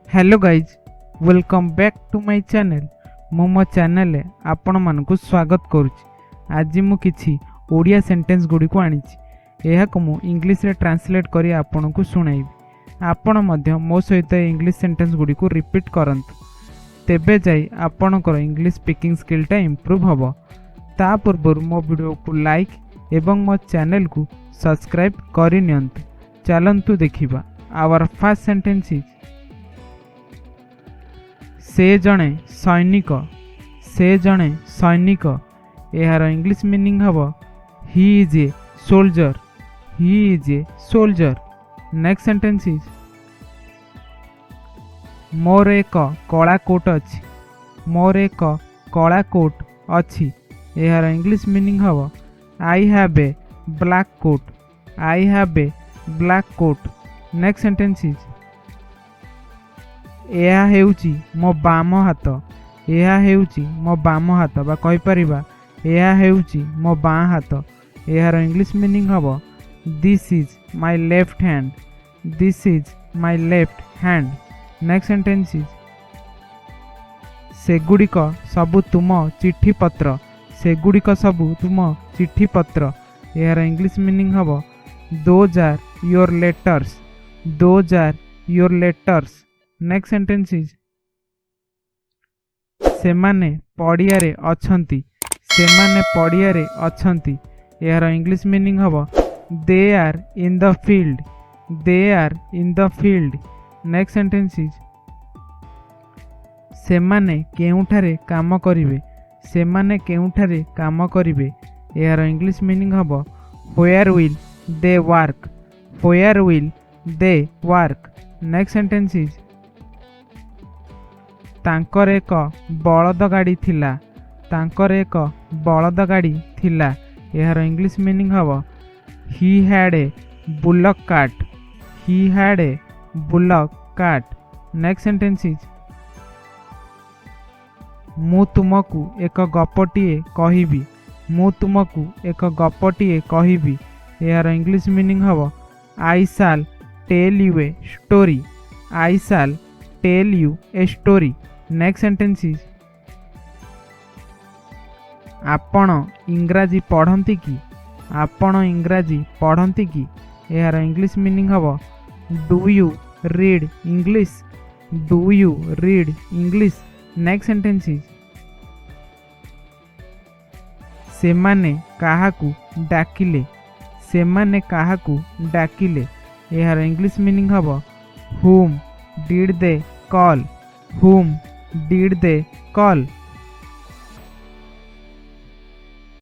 Hello guys welcome back to my channel. मो channel आपण मानकु स्वागत करुच्ची। आज मु किछि ओडिया सेंटेंस गुडी को आनिछि। एहा को मु इंग्लिश रे ट्रांसलेट करी आपण को सुनाइबी। आपण मध्य मो सहित इंग्लिश सेंटेंस गुडी को रिपीट करंतु, तेबे जाई आपणकर इंग्लिश स्पीकिंग स्किलटा इंप्रूव हबो। ता पूर्व मो वीडियो को लाइक एवं मो चैनल को सब्सक्राइब करि नियंतु। चलंतु देखिबा। आवर फर्स्ट सेंटेंस इज से जणे सैनिक। से जणे सैनिक यार इंग्लिश मीनिंग हबो he is a soldier. He is a soldier. Next sentence is more एक कला कोट अछि। मोर एक कला कोट अछि यार इंग्लिश मीनिंग हबो I have a black coat. I have a black coat. Next sentence is एहा हेउची मो बाम हाथ। एहा हेउची मो बाम हाथ बा कहि परिबा एहा हेउची मो बाँ हाथ। एहार इंग्लिश मीनिंग हबो this is my left hand. This is my left hand. Next sentence is सेगुड़िक सबु तुम चिट्ठी पत्र। सेगुड़िक सबु तुम चिट्ठी पत्र। एहार इंग्लिश मीनिंग हबो those are your letters. Those are your letters. Next sentence is सेमाने पड़ियारे अछंती। सेमाने पड़ियारे अछंती यार इंग्लिश मीनिंग हबो they are in the field. They are in the field. Next sentence is सेमाने केउठारे काम करिवे। सेमाने केउठारे काम करिवे यार इंग्लिश मीनिंग हबो where will they work. Where will they work. Next sentence is तांकर एक बलद गाड़ी थिला। तांकर एक बलद गाड़ी थिला यार इंग्लिश मीनिंग हबो he had a bullock cart. He had a bullock cart. Next sentence is मु तुमकु एक गपटिए कहिबी। मु तुमकु एक गपटिए कहिबी यार इंग्लिश मीनिंग हबो I shall tell you a story. I shall tell you a story. Next sentence is आपण इंग्राजी पढ़ंती कि। आपण इंग्राजी पढ़ंती कि यार इंग्लिश मीनिंग हबो do you read English. Do you read English. Next sentence is सेमाने काहाकू डाकिले। सेमाने काहाकू डाकिले यार इंग्लिश मीनिंग हबो whom did they call। whom did they call।